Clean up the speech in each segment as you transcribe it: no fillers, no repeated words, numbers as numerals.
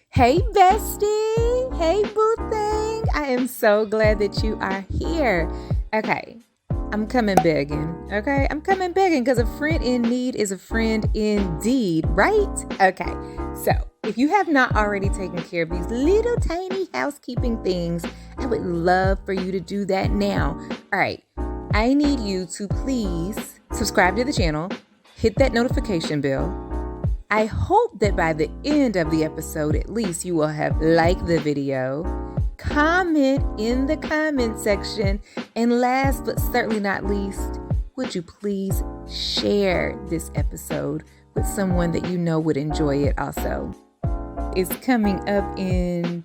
Hey, bestie. Hey, boo thing. I am so glad that you are here. Okay, I'm coming begging. Okay, I'm coming begging because a friend in need is a friend indeed, right? Okay, so if you have not already taken care of these little tiny housekeeping things, I would love for you to do that now. All right, I need you to please subscribe to the channel, hit that notification bell. I hope that by the end of the episode, at least you will have liked the video, comment in the comment section, and last but certainly not least, would you please share this episode with someone that you know would enjoy it also? It's coming up in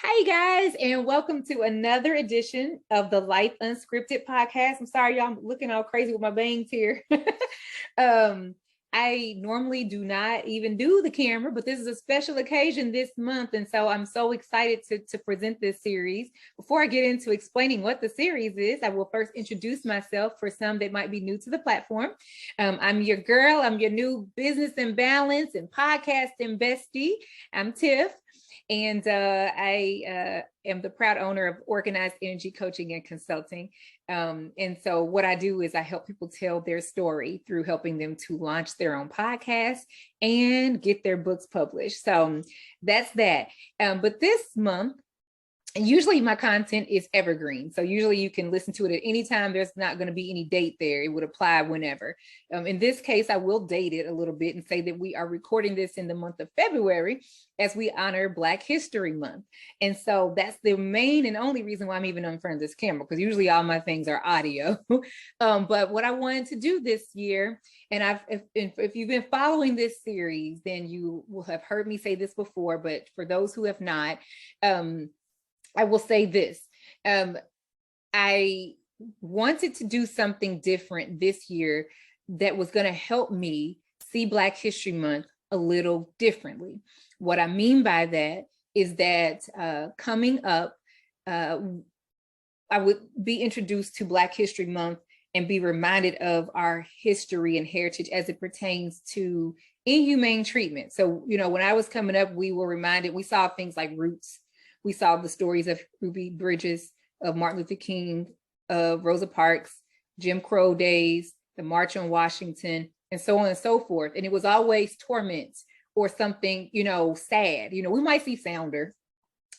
Hey guys, and welcome to another edition of the Life Unscripted podcast. I'm sorry, y'all, I'm looking all crazy with my bangs here. I normally do not even do the camera, but this is a special occasion this month, and so I'm so excited to present this series. Before I get into explaining what the series is, I will first introduce myself for some that might be new to the platform. I'm your girl. I'm your new business and balance and podcasting bestie. I'm Tiff. And I am the proud owner of Organized Energy Coaching and Consulting. And so what I do is I help people tell their story through helping them to launch their own podcast and get their books published. So that's that. But this month, usually my content is evergreen. So usually you can listen to it at any time. There's not going to be any date there. It would apply whenever. In this case, I will date it a little bit and say that we are recording this in the month of February as we honor Black History Month. And so that's the main and only reason why I'm even in front of this camera, because usually all my things are audio. But what I wanted to do this year, and if you've been following this series, then you will have heard me say this before, but for those who have not, I will say this. I wanted to do something different this year that was going to help me see Black History Month a little differently. What I mean by that is that coming up, I would be introduced to Black History Month and be reminded of our history and heritage as it pertains to inhumane treatment. So, you know, when I was coming up, we were reminded, we saw things like Roots. We saw the stories of Ruby Bridges, of Martin Luther King, of Rosa Parks, Jim Crow days, the March on Washington, and so on and so forth. And it was always torment or something, you know, sad. You know, we might see Sounder,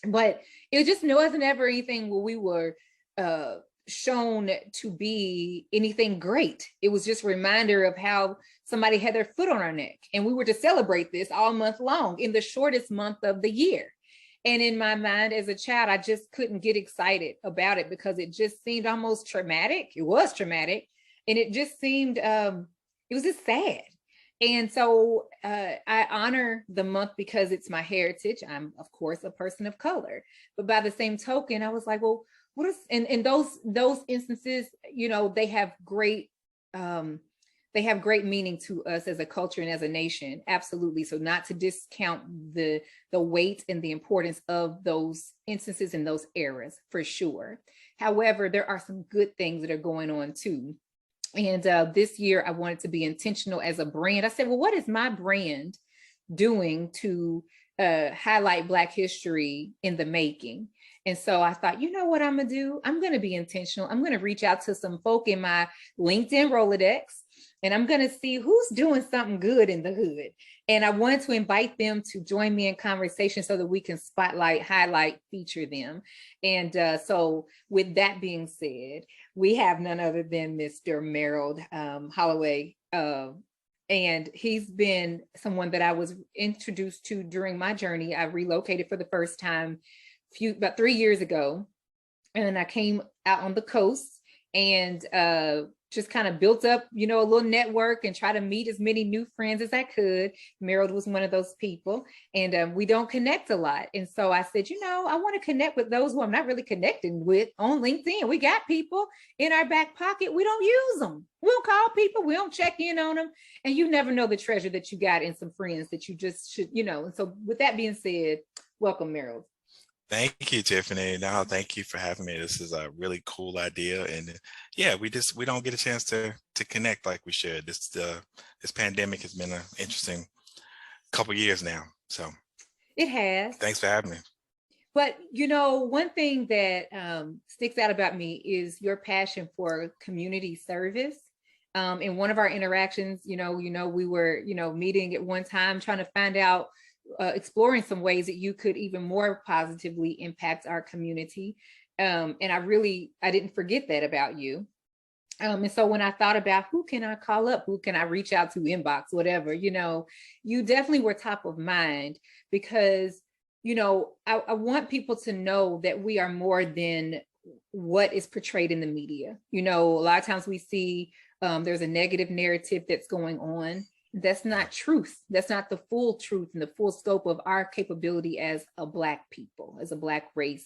but it just wasn't ever anything where we were shown to be anything great. It was just a reminder of how somebody had their foot on our neck. And we were to celebrate this all month long in the shortest month of the year. And in my mind as a child, I just couldn't get excited about it because it just seemed almost traumatic. It was traumatic. And it just seemed, it was just sad. And so I honor the month because it's my heritage. I'm, of course, a person of color. But by the same token, I was like, well, what is, and those instances, you know, they have great meaning to us as a culture and as a nation. Absolutely. So not to discount the weight and the importance of those instances and those eras for sure. However, there are some good things that are going on too. And this year I wanted to be intentional as a brand. I said, well, what is my brand doing to highlight Black history in the making? And so I thought, you know what I'm going to do? I'm going to be intentional. I'm going to reach out to some folk in my LinkedIn Rolodex, and I'm going to see who's doing something good in the hood. And I wanted to invite them to join me in conversation so that we can spotlight, highlight, feature them. And so with that being said, we have none other than Mr. Merald Holloway. And he's been someone that I was introduced to during my journey. I relocated for the first time about 3 years ago. And then I came out on the coast and just kind of built up, you know, a little network and try to meet as many new friends as I could. Merald was one of those people, and we don't connect a lot. And so I said, you know, I want to connect with those who I'm not really connecting with on LinkedIn. We got people in our back pocket. We don't use them. We don't call people. We don't check in on them. And you never know the treasure that you got in some friends that you just should, you know. And so with that being said, welcome, Merald. Thank you, Tiffany. No, thank you for having me. This is a really cool idea, and yeah, we don't get a chance to connect like we should. This pandemic has been an interesting couple years now. So It has. thanks for having me. But one thing that sticks out about me is your passion for community service. In one of our interactions, we were, meeting at one time trying to find out, exploring some ways that you could even more positively impact our community. And I didn't forget that about you. And so when I thought about who can I call up, who can I reach out to, inbox, whatever, you definitely were top of mind because, I want people to know that we are more than what is portrayed in the media. A lot of times we see there's a negative narrative that's going on. That's not truth. That's not the full truth and the full scope of our capability as a Black people, as a Black race.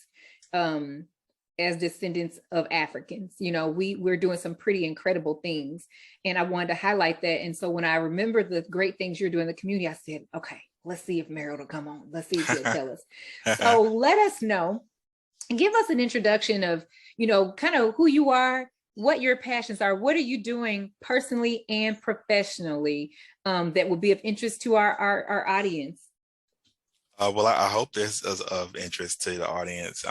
As descendants of Africans, we're doing some pretty incredible things. And I wanted to highlight that. And so when I remember the great things you're doing in the community, I said, okay, let's see if Merald will come on. Let's see if he'll tell us. So let us know and give us an introduction of, kind of who you are, what your passions are, what are you doing personally and professionally that will be of interest to our audience. Well, I hope this is of interest to the audience.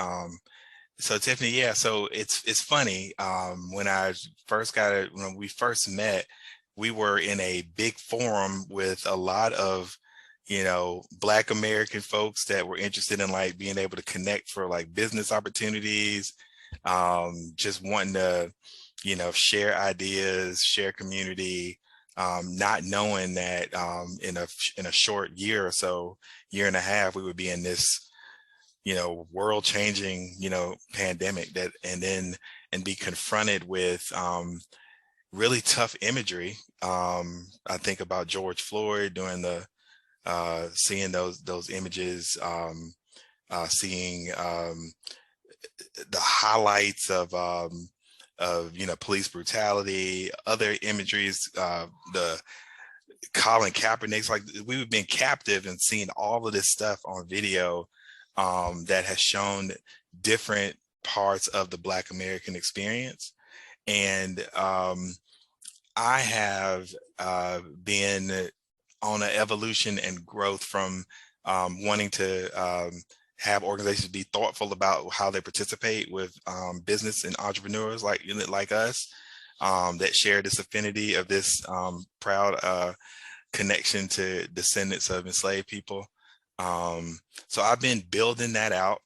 So Tiffany, yeah, so it's funny. When we first met, we were in a big forum with a lot of, Black American folks that were interested in like being able to connect for like business opportunities, just wanting to, share ideas, share community, not knowing that in a short year or so, year and a half, we would be in this world changing, pandemic and be confronted with really tough imagery. I think about George Floyd during seeing those images, seeing the highlights of police brutality, other imageries, the Colin Kaepernick's, like we've been captive and seeing all of this stuff on video that has shown different parts of the Black American experience. And I have been on an evolution and growth from wanting to have organizations be thoughtful about how they participate with business and entrepreneurs like us that share this affinity of this proud connection to descendants of enslaved people. So I've been building that out.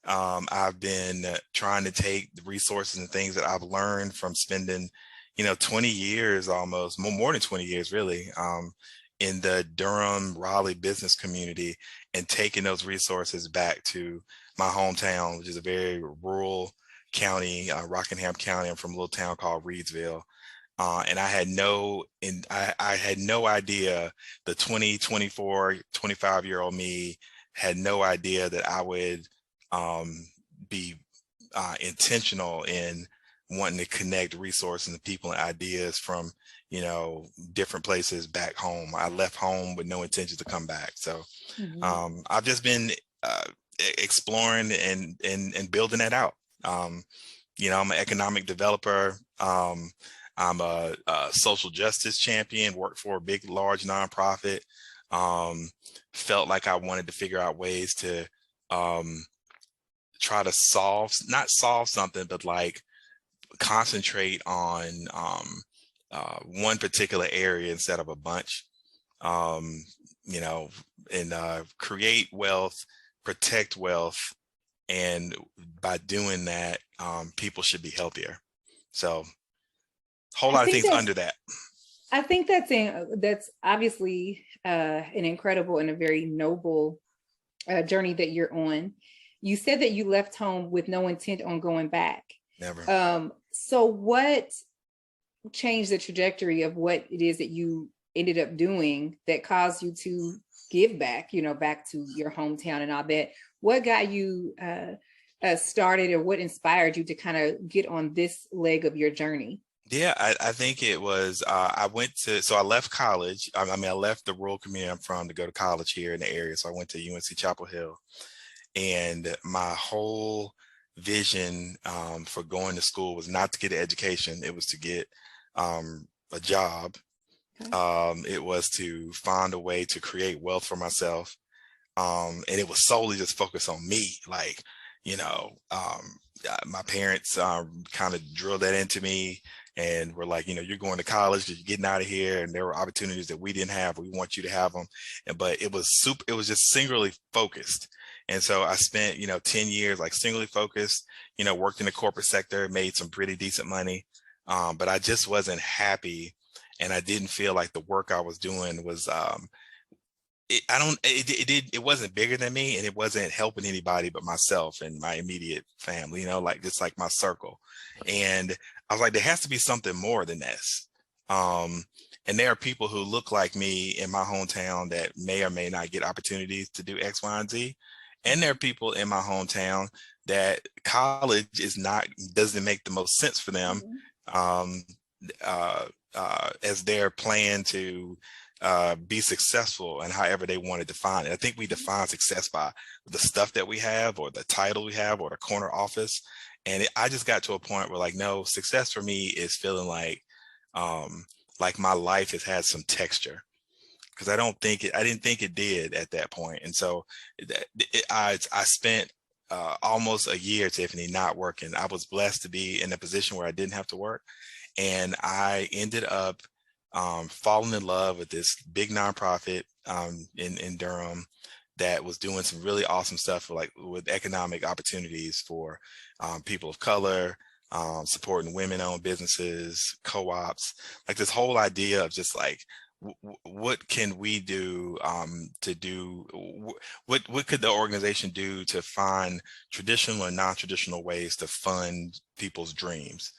I've been trying to take the resources and things that I've learned from spending, 20 years, almost more than 20 years really, in the Durham, Raleigh business community and taking those resources back to my hometown, which is a very rural county, Rockingham County. I'm from a little town called Reidsville. And I had no idea, the 20, 24, 25-year-old me had no idea that I would be intentional in wanting to connect resources and people and ideas from, different places back home. I left home with no intention to come back. So I've just been exploring and building that out. I'm an economic developer. I'm a social justice champion, worked for a big, large nonprofit. Felt like I wanted to figure out ways to try to not solve something, but like concentrate on one particular area instead of a bunch, and create wealth, protect wealth. And by doing that, people should be healthier. So whole lot of things under that. I think that's obviously an incredible and a very noble journey that you're on. You said that you left home with no intent on going back. Never. So what changed the trajectory of what it is that you ended up doing that caused you to give back, back to your hometown and all that? What got you started, or what inspired you to kind of get on this leg of your journey? Yeah, I think it was, I left college. I left the rural community I'm from to go to college here in the area. So I went to UNC Chapel Hill. And my whole vision for going to school was not to get an education. It was to get a job. It was to find a way to create wealth for myself. And it was solely just focused on me. Like, my parents kind of drilled that into me and were like, you're going to college, you're getting out of here. And there were opportunities that we didn't have. We want you to have them. But it was just singularly focused. And so I spent, 10 years, like singularly focused, worked in the corporate sector, made some pretty decent money. But I just wasn't happy. And I didn't feel like the work I was doing was, it wasn't bigger than me, and it wasn't helping anybody but myself and my immediate family, like just like my circle. And I was like, there has to be something more than this. And there are people who look like me in my hometown that may or may not get opportunities to do X, Y, and Z. And there are people in my hometown that college doesn't make the most sense for them as their plan to be successful and however they want to define it. I think we define success by the stuff that we have or the title we have or the corner office. And I just got to a point where, like, no, success for me is feeling like my life has had some texture, because I didn't think it did at that point. And so I spent almost a year, Tiffany, not working. I was blessed to be in a position where I didn't have to work. And I ended up falling in love with this big nonprofit in Durham that was doing some really awesome stuff with economic opportunities for people of color, supporting women-owned businesses, co-ops, like this whole idea of just like, what can we do what could the organization do to find traditional and non-traditional ways to fund people's dreams?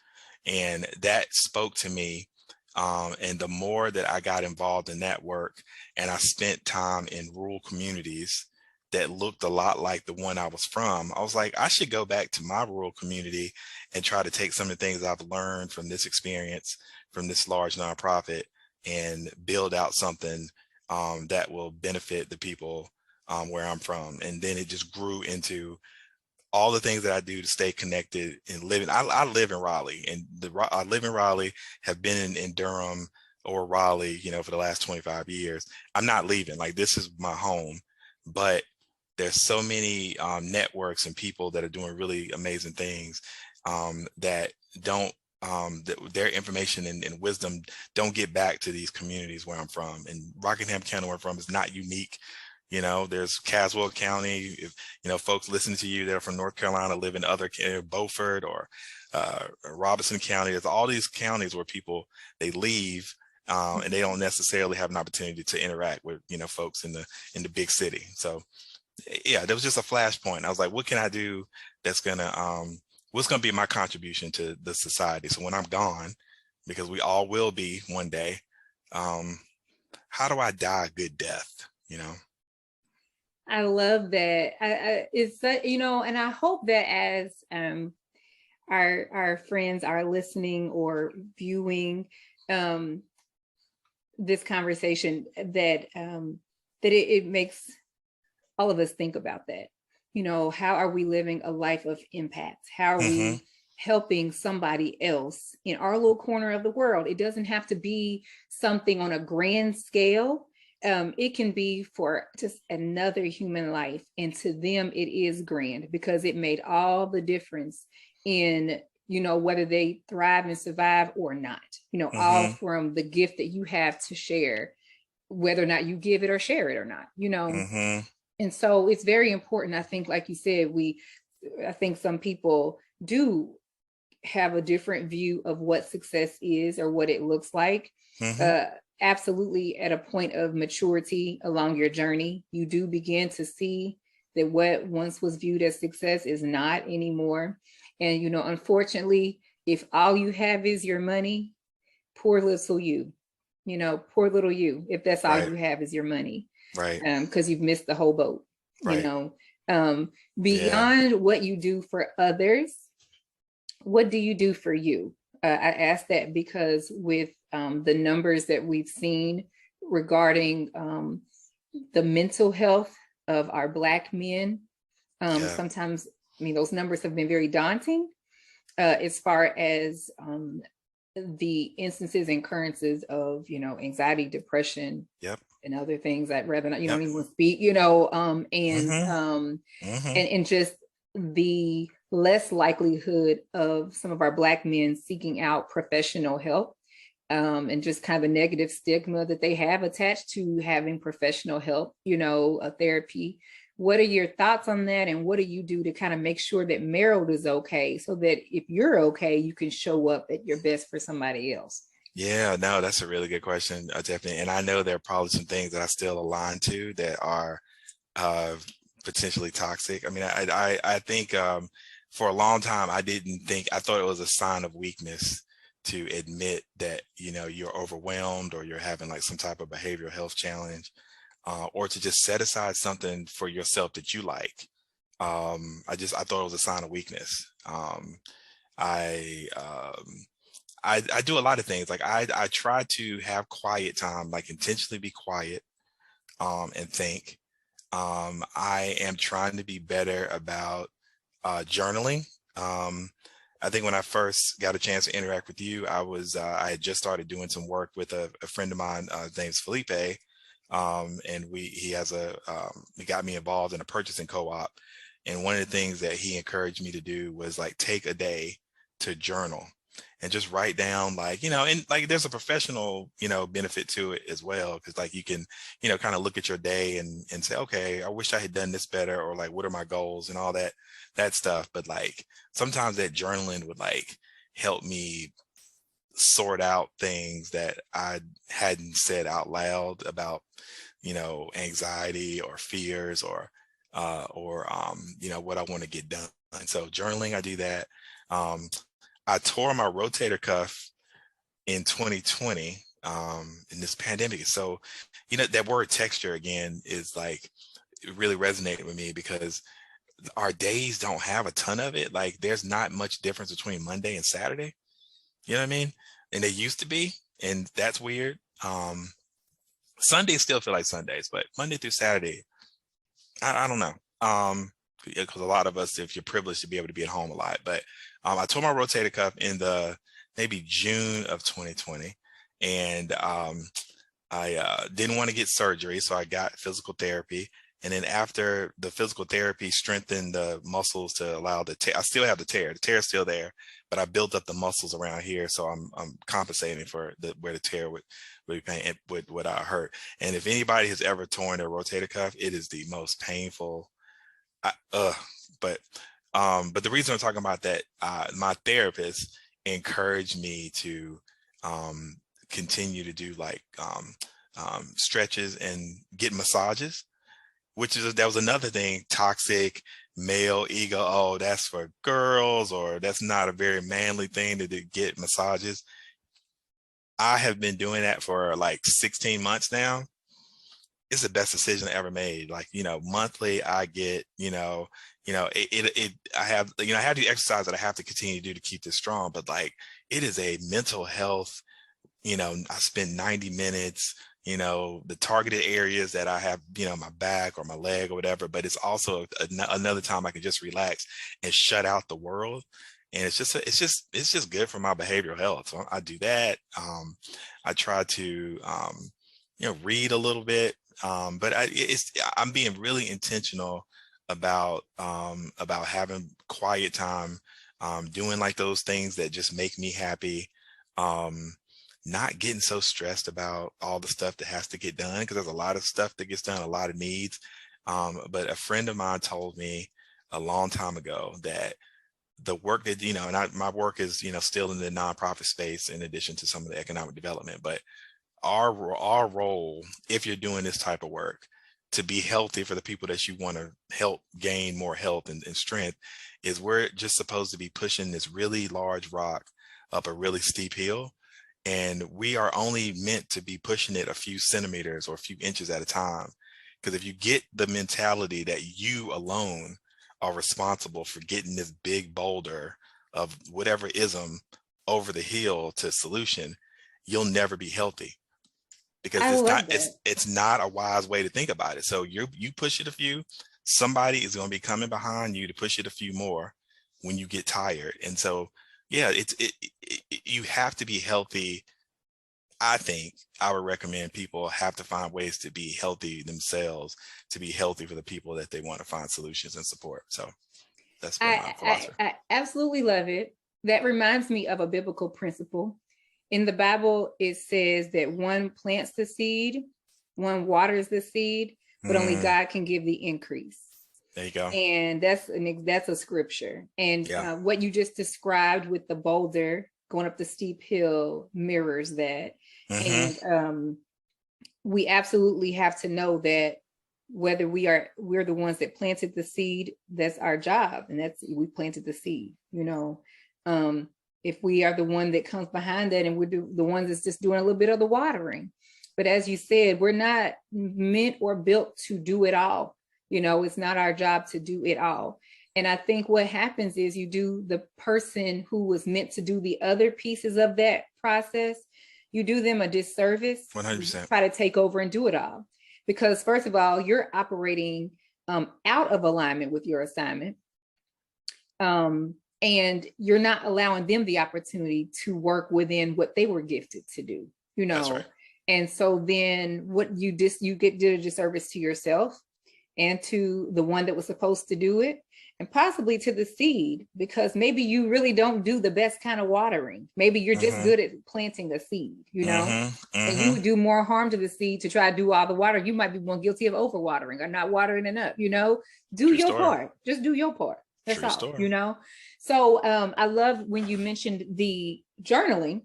And that spoke to me. And the more that I got involved in that work, and I spent time in rural communities that looked a lot like the one I was from, I was like, I should go back to my rural community and try to take some of the things I've learned from this experience, from this large nonprofit, and build out something that will benefit the people where I'm from. And then it just grew into all the things that I do to stay connected and living. I live in Raleigh, and I live in Raleigh, have been in Durham or Raleigh, for the last 25 years. I'm not leaving. Like, this is my home. But there's so many networks and people that are doing really amazing things that don't, their information and wisdom don't get back to these communities where I'm from. And Rockingham County, where I'm from, is not unique. There's Caswell County. If, folks listening to you that are from North Carolina live in other Beaufort or Robeson County. There's all these counties where people, they leave and they don't necessarily have an opportunity to interact with, folks in the big city. So yeah, there was just a flashpoint. I was like, what can I do that's what's gonna be my contribution to the society? So when I'm gone, because we all will be one day, how do I die a good death? I love that. It's and I hope that as our friends are listening or viewing this conversation, that it makes all of us think about that. How are we living a life of impact? How are we helping somebody else in our little corner of the world? It doesn't have to be something on a grand scale. It can be for just another human life. And to them, it is grand, because it made all the difference in, whether they thrive and survive or not, all from the gift that you have to share, whether or not you give it or share it or not, And so it's very important. I think, like you said, I think some people do have a different view of what success is or what it looks like. Absolutely, at a point of maturity along your journey, you do begin to see that what once was viewed as success is not anymore. And, unfortunately, if all you have is your money, poor little you, poor little you, if that's all you have is your money, right? Because you've missed the whole boat, right. Beyond what you do for others, what do you do for you? I ask that because with the numbers that we've seen regarding the mental health of our Black men, Yeah. Sometimes, I mean, those numbers have been very daunting as far as the instances and occurrences of, anxiety, depression, Yep. and other things I'd rather not, Yep. even speak, Mm-hmm. Mm-hmm. and just the less likelihood of some of our Black men seeking out professional help, and just kind of a negative stigma that they have attached to having professional help, a therapy. What are your thoughts on that? And what do you do to kind of make sure that Merald is okay, so that if you're okay, you can show up at your best for somebody else? Yeah, no, that's a really good question, definitely. And I know there are probably some things that I still align to that are uh, potentially toxic. I mean, I think for a long time, I thought it was a sign of weakness to admit that, you're overwhelmed or you're having like some type of behavioral health challenge, or to just set aside something for yourself that you like. I thought it was a sign of weakness. I, um, I do a lot of things. Like I try to have quiet time, like intentionally be quiet, and think. I am trying to be better about journaling. I think when I first got a chance to interact with you, I had just started doing some work with a friend of mine. His name's Felipe, and he got me involved in a purchasing co-op. And one of the things that he encouraged me to do was like take a day to journal and just write down, like, and like there's a professional, benefit to it as well. Cause like you can, kind of look at your day and say, okay, I wish I had done this better, or like, what are my goals and all that stuff. But like, sometimes that journaling would like help me sort out things that I hadn't said out loud about, anxiety or fears or what I want to get done. And so journaling, I do that. Um, I tore my rotator cuff in 2020, in this pandemic. So, that word texture again is like, it really resonated with me because our days don't have a ton of it. Like there's not much difference between Monday and Saturday. You know what I mean? And they used to be, and that's weird. Sundays still feel like Sundays, but Monday through Saturday, I don't know. Because a lot of us, if you're privileged to be able to be at home a lot, but I tore my rotator cuff in the maybe June of 2020, and I didn't want to get surgery, so I got physical therapy. And then after the physical therapy strengthened the muscles to allow the tear. I still have the tear. The tear is still there, but I built up the muscles around here, so I'm compensating for where the tear would be pain would hurt. And if anybody has ever torn their rotator cuff, it is the most painful. I, but the reason I'm talking about that, my therapist encouraged me to continue to do like stretches and get massages, that was another thing. Toxic male ego. Oh, that's for girls, or that's not a very manly thing to get massages. I have been doing that for like 16 months now. It's the best decision I ever made. Like, monthly I get, I have the exercise that I have to continue to do to keep this strong, but like, it is a mental health, I spend 90 minutes, the targeted areas that I have, my back or my leg or whatever, but it's also another time I can just relax and shut out the world. And it's just good for my behavioral health. So I do that. I try to, read a little bit. But I'm being really intentional about having quiet time, doing like those things that just make me happy. Not getting so stressed about all the stuff that has to get done, because there's a lot of stuff that gets done, a lot of needs. But a friend of mine told me a long time ago that the work that, and my work is, still in the nonprofit space in addition to some of the economic development, but our role, if you're doing this type of work, to be healthy for the people that you want to help gain more health and strength, is we're just supposed to be pushing this really large rock up a really steep hill. And we are only meant to be pushing it a few centimeters or a few inches at a time. Because if you get the mentality that you alone are responsible for getting this big boulder of whatever ism over the hill to solution, you'll never be healthy. Because I love that. it's not a wise way to think about it. So you push it a few, somebody is going to be coming behind you to push it a few more when you get tired. And so, yeah, you have to be healthy. I think I would recommend people have to find ways to be healthy themselves, to be healthy for the people that they want to find solutions and support. So that's been my philosophy. I absolutely love it. That reminds me of a biblical principle. In the Bible, it says that one plants the seed, one waters the seed, but only God can give the increase. There you go. And that's a scripture. And what you just described with the boulder going up the steep hill mirrors that. And we absolutely have to know that whether we're the ones that planted the seed, that's our job, and we planted the seed, you know. If we are the one that comes behind that and we're the ones that's just doing a little bit of the watering. But as you said, we're not meant or built to do it all. You know, it's not our job to do it all. And I think what happens is you do the person who was meant to do the other pieces of that process, you do them a disservice. 100%. Try to take over and do it all. Because first of all, you're operating out of alignment with your assignment. And you're not allowing them the opportunity to work within what they were gifted to do, you know. That's right. And so then what you did a disservice to yourself and to the one that was supposed to do it, and possibly to the seed, because maybe you really don't do the best kind of watering. Maybe you're just good at planting the seed, you know, and you would do more harm to the seed to try to do all the water. You might be one guilty of overwatering or not watering enough, you know. Do your part. Just do your part. That's all, you know. So I love when you mentioned the journaling.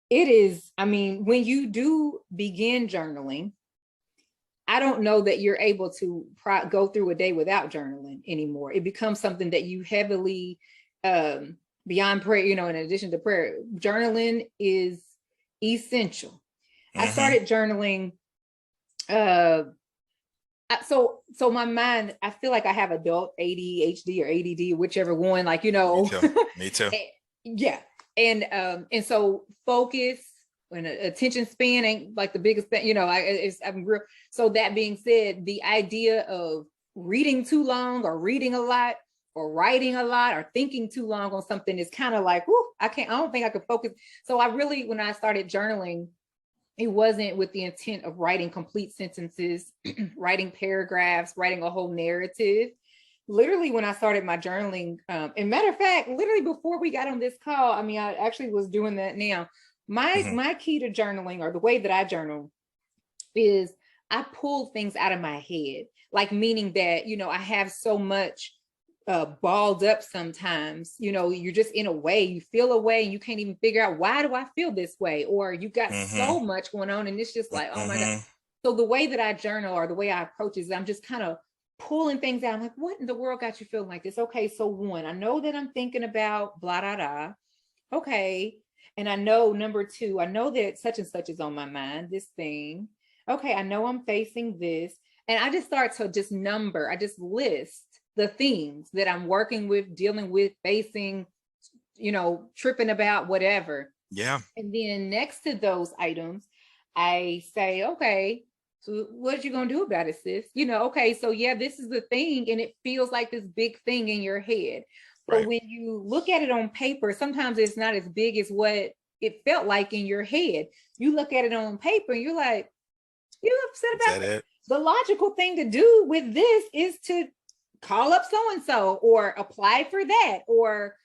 It is, I mean, when you do begin journaling, I don't know that you're able to go through a day without journaling anymore. It becomes something that you heavily, beyond prayer, you know, in addition to prayer, journaling is essential. I started journaling. So my mind, I feel like I have adult ADHD or ADD, whichever one, like, you know. Me too. Yeah. And so focus and attention span ain't like the biggest thing, you know. I'm real. So that being said, the idea of reading too long or reading a lot or writing a lot or thinking too long on something is kind of like, whoo, I don't think I could focus. So when I started journaling, it wasn't with the intent of writing complete sentences, writing paragraphs, writing a whole narrative. Literally, when I started my journaling, and matter of fact, literally before we got on this call, I mean, I actually was doing that now. My key to journaling, or the way that I journal, is I pull things out of my head, like meaning that, you know, I have so much balled up sometimes, you know, you're just in a way, you feel a way and you can't even figure out, why do I feel this way? Or you got so much going on and it's just like, oh my God. So the way that I journal, or the way I approach it, is I'm just kind of pulling things out. I'm like, what in the world got you feeling like this? Okay, so one, I know that I'm thinking about blah, blah, blah. Okay. And I know, number two, I know that such and such is on my mind, this thing. Okay, I know I'm facing this. And I just start to I just list the things that I'm working with, dealing with, facing, you know, tripping about, whatever. Yeah. And then next to those items, I say, okay, so what you gonna do about it, sis? You know, okay, so yeah, this is the thing, and it feels like this big thing in your head. But when you look at it on paper, sometimes it's not as big as what it felt like in your head. You look at it on paper and you're like, you upset about it. The logical thing to do with this is to call up so-and-so, or apply for that, or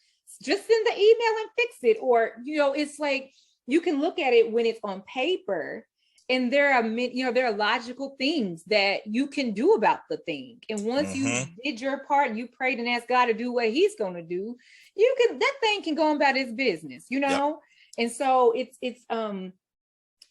just send the email and fix it. Or, you know, it's like, you can look at it when it's on paper, and there are logical things that you can do about the thing. And once you did your part and you prayed and asked God to do what he's going to do, that thing can go about its business, you know? Yep. And so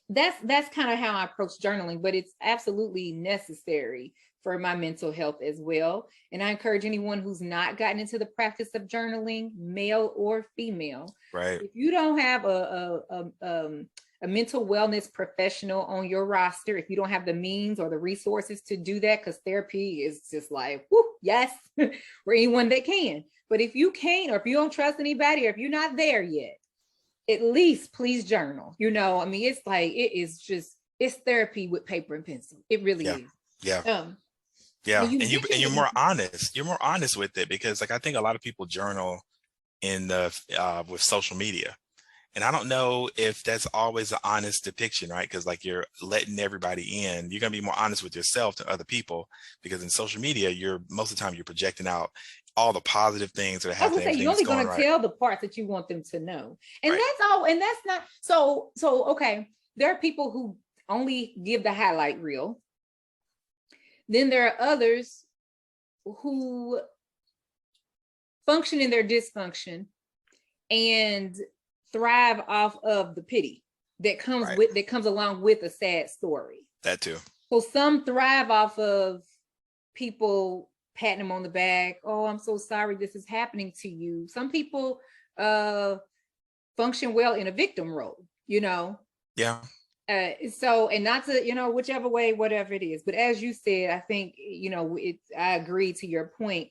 that's kind of how I approach journaling, but it's absolutely necessary for my mental health as well. And I encourage anyone who's not gotten into the practice of journaling, male or female, right? If you don't have a mental wellness professional on your roster, if you don't have the means or the resources to do that, because therapy is just like, whoo, yes, for anyone that can. But if you can't, or if you don't trust anybody, or if you're not there yet, at least please journal. You know, I mean, it's therapy with paper and pencil. It really is. Yeah. Yeah. You And you're more mentioned, honest. You're more honest with it because like I think a lot of people journal in the with social media. And I don't know if that's always an honest depiction, right? Because like you're letting everybody in. You're gonna be more honest with yourself to other people because in social media, you're most of the time you're projecting out all the positive things that are I was gonna happening, say, everything you're that's only going gonna right. tell the parts that you want them to know. And Right. that's all, and that's not so okay. There are people who only give the highlight reel. Then there are others who function in their dysfunction and thrive off of the pity Right. that comes along with a sad story. That too. So some thrive off of people patting them on the back. Oh, I'm so sorry this is happening to you. Some people function well in a victim role, you know. Yeah. So, and not to, you know, whichever way, whatever it is. But as you said, I think, you know, I agree to your point.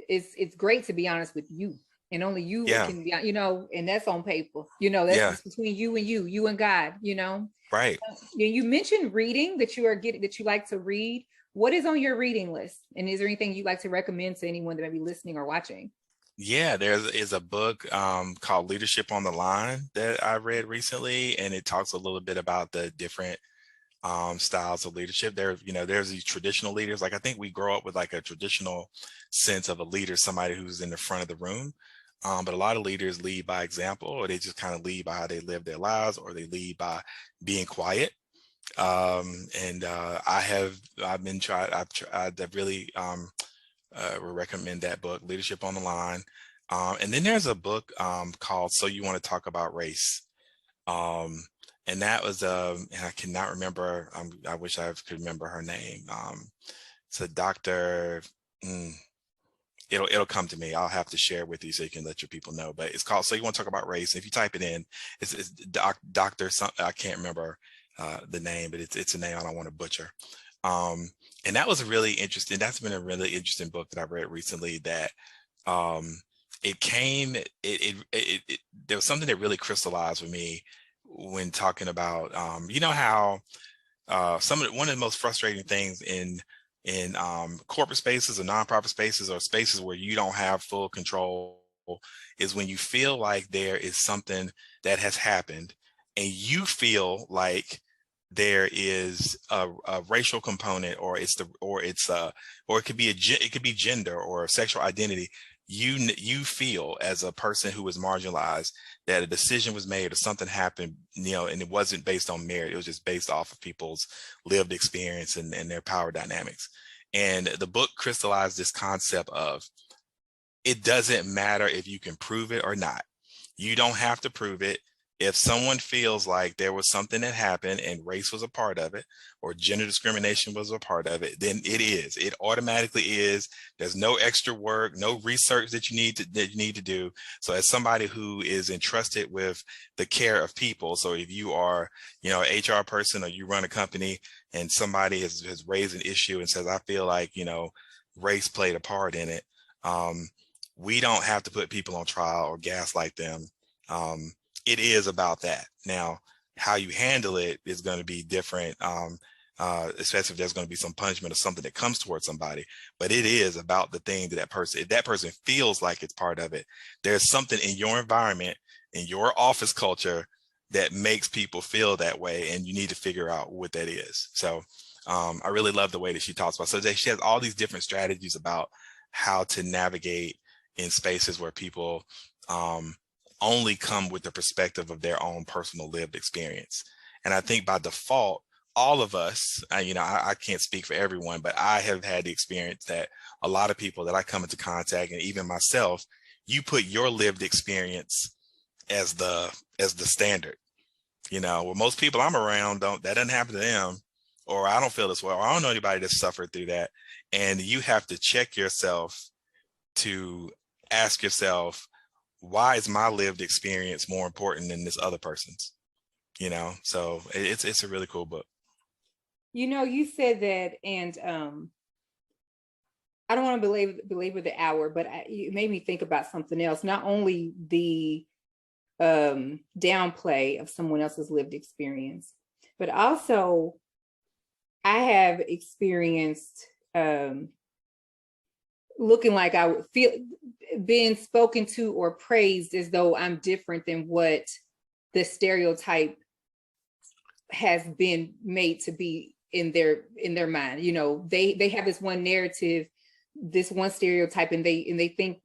It's great to be honest with you, and only you Yeah. can be, you know, and that's on paper. You know, that's Yeah. just between you and God. You know. Right. You mentioned reading that that you like to read. What is on your reading list? And is there anything you'd like to recommend to anyone that may be listening or watching? Yeah, there is a book called Leadership on the Line that I read recently, and it talks a little bit about the different styles of leadership. There, you know, there's these traditional leaders. Like I think we grow up with like a traditional sense of a leader, somebody who's in the front of the room. But a lot of leaders lead by example, or they just kind of lead by how they live their lives, or they lead by being quiet. I've been tried, I've really would recommend that book, Leadership on the Line. And then there's a book called So You Want to Talk About Race. Um, and that was, and I cannot remember, I wish I could remember her name. It's a doctor, mm, it'll come to me. I'll have to share with you so you can let your people know. But it's called So You Want to Talk About Race. If you type it in, it's Doctor. I can't remember the name, but it's a name I don't want to butcher. And that was a really interesting. That's been a really interesting book that I've read recently. That um, it came. There was something that really crystallized with me when talking about. You know how one of the most frustrating things in corporate spaces or nonprofit spaces or spaces where you don't have full control is when you feel like there is something that has happened and you feel like there is a racial component or or it could be it could be gender or sexual identity. You feel as a person who was marginalized that a decision was made or something happened, you know, and it wasn't based on merit. It was just based off of people's lived experience and their power dynamics. And the book crystallized this concept of it doesn't matter if you can prove it or not. You don't have to prove it. If someone feels like there was something that happened and race was a part of it or gender discrimination was a part of it, then it is. It automatically is. There's no extra work, no research that you need to do. So as somebody who is entrusted with the care of people, so if you are, you know, an HR person or you run a company and somebody has raised an issue and says, I feel like, you know, race played a part in it. We don't have to put people on trial or gaslight them. It is about that. Now, how you handle it is going to be different, especially if there's going to be some punishment or something that comes towards somebody. But it is about the thing that person, if that person feels like it's part of it, there's something in your environment, in your office culture that makes people feel that way. And you need to figure out what that is. So I really love the way that she talks about. So she has all these different strategies about how to navigate in spaces where people only come with the perspective of their own personal lived experience. And I think by default, all of us, you know, I can't speak for everyone, but I have had the experience that a lot of people that I come into contact, and even myself, you put your lived experience as the standard. You know, well, most people I'm around that doesn't happen to them, or I don't feel this way, or I don't know anybody that's suffered through that. And you have to check yourself to ask yourself, why is my lived experience more important than this other person's? You know, so it's a really cool book. You know, you said that, and I don't want to belabor the hour, but it made me think about something else. Not only the downplay of someone else's lived experience, but also I have experienced um, looking like I would feel being spoken to or praised as though I'm different than what the stereotype has been made to be in their mind. You know, they have this one narrative, this one stereotype, and they think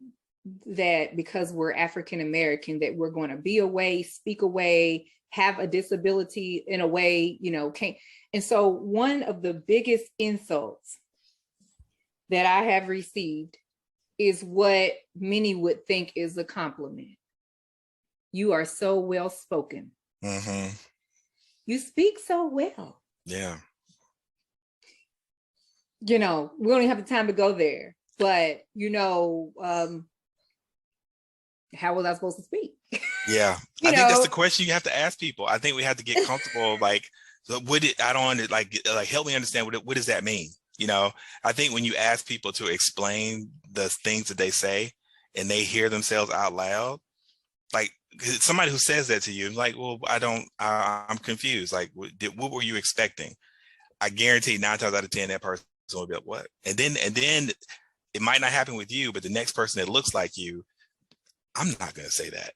that because we're African American that we're going to be away, speak away, have a disability in a way, you know, can't. And so one of the biggest insults that I have received is what many would think is a compliment. You are so well spoken. Mm-hmm. You speak so well. Yeah. You know, we don't even have the time to go there, but you know, how was I supposed to speak? Yeah. I think that's the question you have to ask people. I think we have to get comfortable. Like, so I don't want to like help me understand what does that mean? You know, I think when you ask people to explain the things that they say and they hear themselves out loud, like somebody who says that to you, like, well, I'm confused. Like, what were you expecting? I guarantee 9 times out of 10, that person will be like, what? And then it might not happen with you, but the next person that looks like you, I'm not going to say that.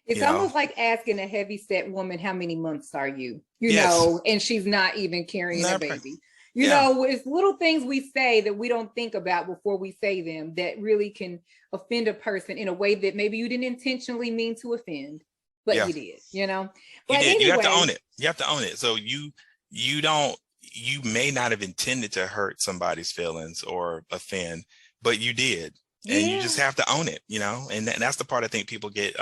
It's almost like asking a heavy-set woman, how many months are you? You Yes. know, and she's not even carrying a baby. You Yeah. know, it's little things we say that we don't think about before we say them that really can offend a person in a way that maybe you didn't intentionally mean to offend, but you did, you know? But you did. Anyway, you have to own it. You have to own it. So you may not have intended to hurt somebody's feelings or offend, but you did. And you just have to own it, you know, and that's the part I think people get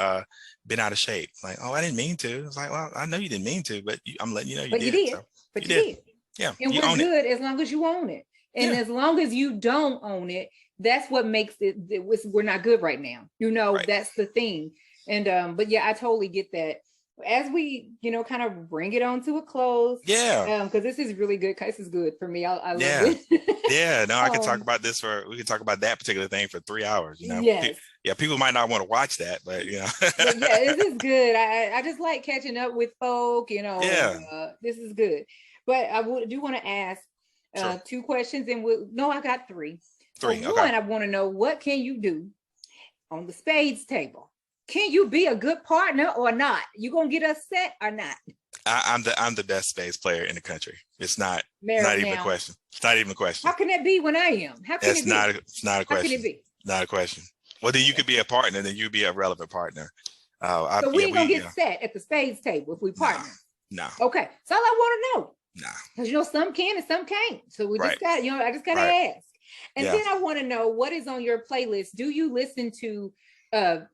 bent out of shape. Like, oh, I didn't mean to. It's like, well, I know you didn't mean to, but I'm letting you know you did. So but you did. Yeah. And we're good as long as you own it. And as long as you don't own it, that's what makes we're not good right now. You know, that's the thing. And but yeah, I totally get that. As we, you know, kind of bring it on to a close. Yeah. Because this is really good. This is good for me. I love it. Yeah. No, I could talk about we could talk about that particular thing for 3 hours, you know? Yes. People might not want to watch that, but you know. But yeah, this is good. I just like catching up with folk, you know. Yeah. This is good. But I do want to ask 2 questions, and I got 3. So one, I want to know, what can you do on the spades table? Can you be a good partner or not? You gonna get us set or not? I'm the best spades player in the country. It's not Merald even a question. It's not even a question. How can that be when I am? How can it be? It's not a question. How can it be? Not a question. Well, then you could be a partner, then you'd be a relevant partner. So we ain't gonna get set at the spades table if we partner. No. Okay. So all I want to know. Nah. Because you know, some can and some can't. So we just got, I just gotta ask. And then I want to know, what is on your playlist? Do you listen to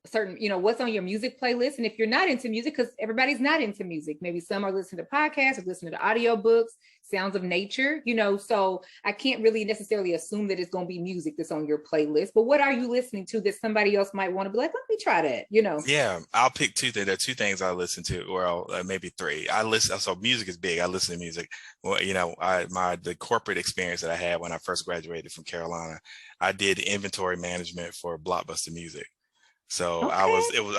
certain, what's on your music playlist? And if you're not into music, because everybody's not into music, maybe some are listening to podcasts or listening to audiobooks, sounds of nature, so I can't really necessarily assume that it's going to be music that's on your playlist. But what are you listening to that somebody else might want to be like, let me try that, Yeah, I'll pick 2 things. There are 2 things I listen to, or maybe 3. So music is big. I listen to music. Well, the corporate experience that I had when I first graduated from Carolina, I did inventory management for Blockbuster Music. So I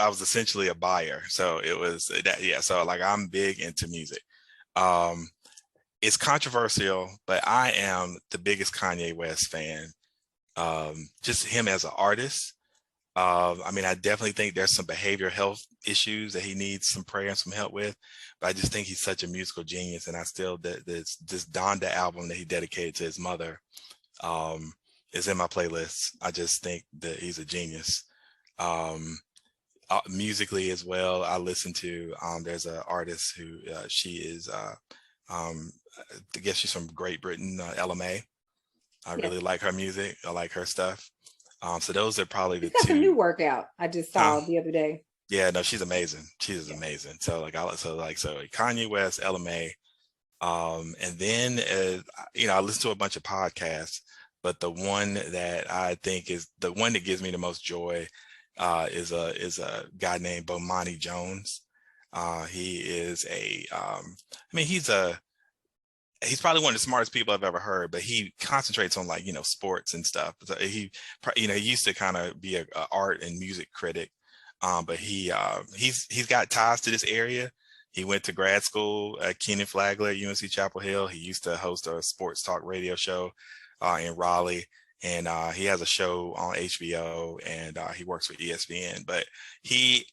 was essentially a buyer. So it was that. Yeah. So like, I'm big into music. It's controversial, but I am the biggest Kanye West fan. Just him as an artist. I mean, I definitely think there's some behavioral health issues that he needs some prayer and some help with, but I just think he's such a musical genius. And I still, this Donda album that he dedicated to his mother is in my playlist. I just think that he's a genius. Musically as well, I listen to, there's an artist who she is, I guess she's from Great Britain, Ella May. I really like her music. I like her stuff. So those are probably the 2. A new workout I just saw the other day. Yeah, no, she's amazing. She's amazing. So Kanye West, Ella May, and then I listen to a bunch of podcasts, but the one that I think is the one that gives me the most joy is a guy named Bomani Jones. He is he's probably one of the smartest people I've ever heard, but he concentrates on sports and stuff. So he used to kind of be a art and music critic, but he's got ties to this area. He went to grad school at Keenan Flagler at UNC Chapel Hill. He used to host a sports talk radio show. in Raleigh. And he has a show on HBO, and he works for ESPN. But he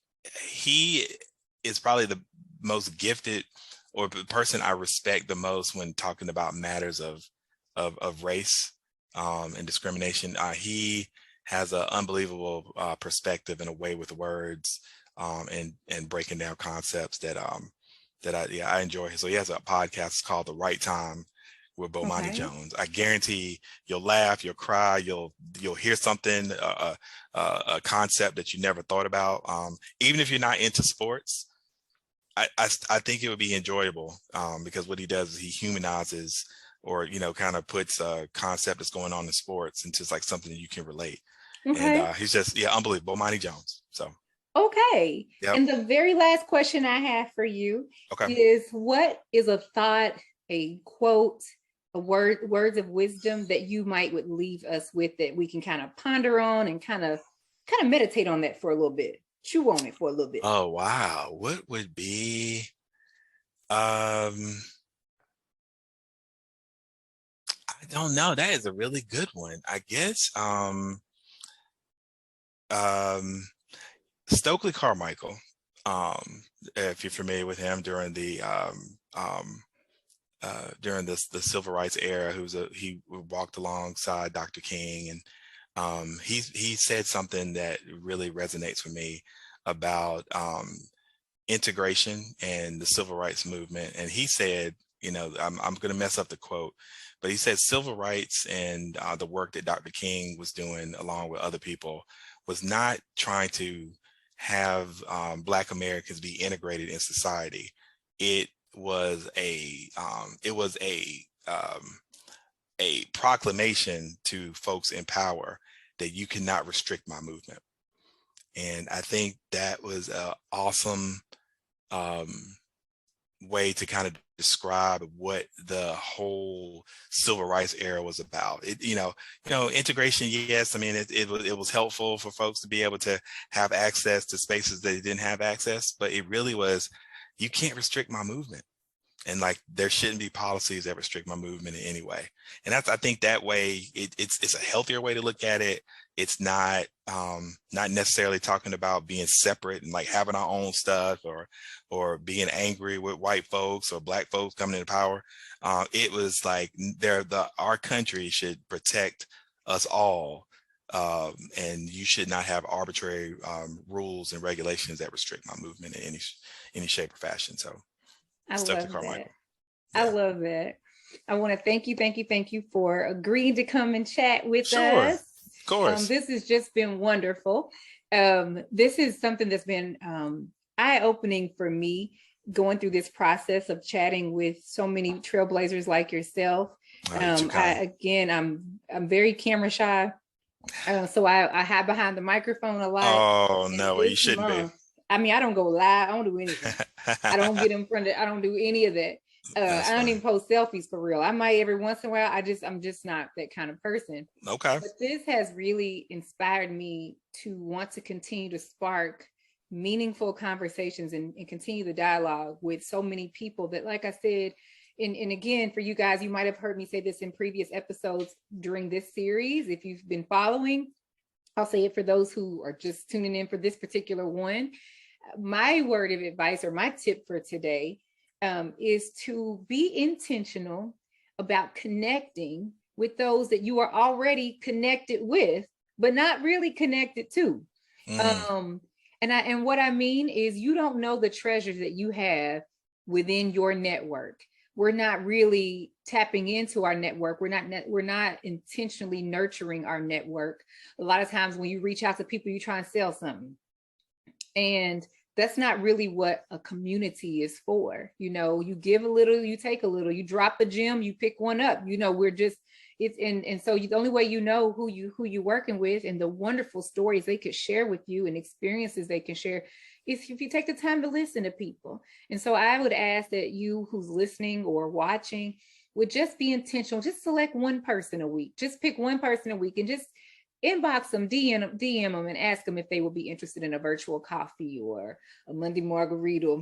is probably the most gifted, or the person I respect the most when talking about matters of race and discrimination. He has an unbelievable perspective and a way with words, and breaking down concepts that I enjoy. So he has a podcast called The Right Time with Bomani Jones. I guarantee you'll laugh, you'll cry, you'll hear something, a concept that you never thought about. Even if you're not into sports, I think it would be enjoyable, because what he does is he humanizes, or kind of puts a concept that's going on in sports into like something that you can relate. And he's just unbelievable, Bomani Jones. So okay. Yep. And the very last question I have for you is, what is a thought, a quote, a words of wisdom that you would leave us with, that we can kind of ponder on and kind of meditate on that for a little bit, chew on it for a little bit? Oh, wow. What would be, I don't know. That is a really good one. I guess, Stokely Carmichael, if you're familiar with him, during the civil rights era, he walked alongside Dr. King, and he said something that really resonates with me about integration and the civil rights movement. And he said, I'm going to mess up the quote, but he said civil rights and the work that Dr. King was doing along with other people was not trying to have Black Americans be integrated in society. It was a proclamation to folks in power that you cannot restrict my movement. And I think that was an awesome way to kind of describe what the whole civil rights era was about. Integration, yes, I mean, it was helpful for folks to be able to have access to spaces that they didn't have access, but it really was, you can't restrict my movement. And like, there shouldn't be policies that restrict my movement in any way. And I think that way, it's a healthier way to look at it. It's not necessarily talking about being separate and like having our own stuff, or being angry with white folks or Black folks coming into power. It was like, our country should protect us all. And you should not have arbitrary rules and regulations that restrict my movement in any shape or fashion. So I love that. Yeah. I love that. I want to thank you for agreeing to come and chat with us. Of course. This has just been wonderful. This is something that's been eye-opening for me, going through this process of chatting with so many trailblazers like yourself. I'm very camera shy, so I hide behind the microphone a lot. Oh no, you shouldn't be. I mean, I don't go live. I don't do anything. I don't get in front of, I don't do any of that. I don't even post selfies for real. I might every once in a while. I'm just not that kind of person. Okay. But this has really inspired me to want to continue to spark meaningful conversations and continue the dialogue with so many people that, like I said, and again, for you guys, you might have heard me say this in previous episodes during this series. If you've been following, I'll say it for those who are just tuning in for this particular one. My word of advice, or my tip for today, is to be intentional about connecting with those that you are already connected with, but not really connected to. And what I mean is, you don't know the treasures that you have within your network. We're not really tapping into our network. We're not intentionally nurturing our network. A lot of times when you reach out to people, you try and sell something. And that's not really what a community is for. You give a little, you take a little, you drop a gem, you pick one up. So the only way you know who you're working with and the wonderful stories they could share with you and experiences they can share is if you take the time to listen to people. And so I would ask that you who's listening or watching would just be intentional. Just select one person a week. Just pick one person a week and just inbox them, DM them, and ask them if they will be interested in a virtual coffee or a Monday margarita,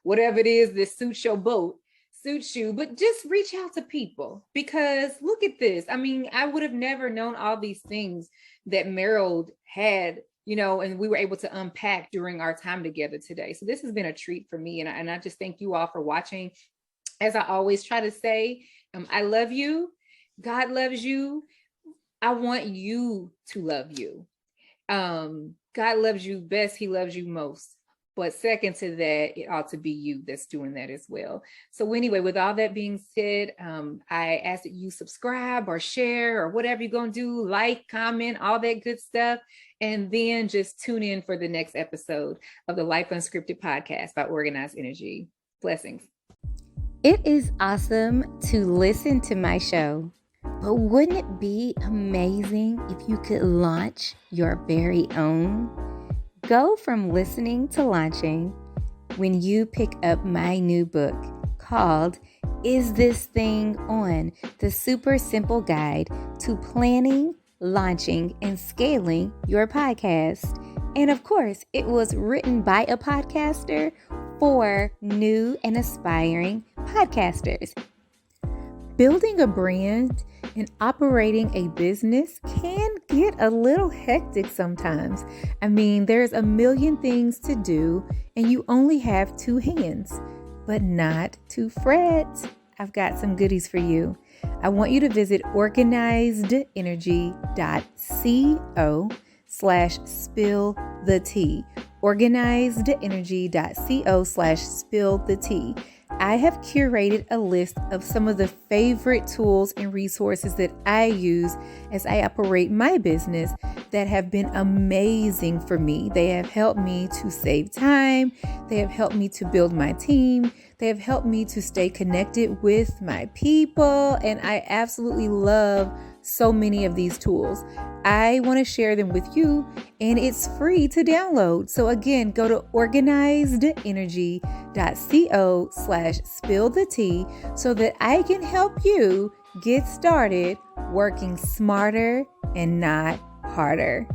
whatever it is that suits your boat. suits you, but just reach out to people, because look at this. I mean, I would have never known all these things that Merald had, and we were able to unpack during our time together today. So this has been a treat for me. And I just thank you all for watching. As I always try to say, I love you. God loves you. I want you to love you. God loves you best. He loves you most. But second to that, it ought to be you that's doing that as well. So anyway, with all that being said, I ask that you subscribe or share or whatever you're going to do, like, comment, all that good stuff. And then just tune in for the next episode of the Life Unscripted podcast by Organized Energy. Blessings. It is awesome to listen to my show, but wouldn't it be amazing if you could launch your very own? Go from listening to launching when you pick up my new book called Is This Thing On? The Super Simple Guide to Planning, Launching, and Scaling Your Podcast. And of course, it was written by a podcaster for new and aspiring podcasters. Building a brand and operating a business can get a little hectic sometimes. I mean, there's a million things to do and you only have 2 hands, but not to fret. I've got some goodies for you. I want you to visit organizedenergy.co/spill-the-tea. organizedenergy.co/spill-the-tea. I have curated a list of some of the favorite tools and resources that I use as I operate my business that have been amazing for me. They have helped me to save time. They have helped me to build my team. They have helped me to stay connected with my people. And I absolutely love so many of these tools. I want to share them with you, and it's free to download. So again, go to organizedenergy.co/spill-the-tea so that I can help you get started working smarter and not harder.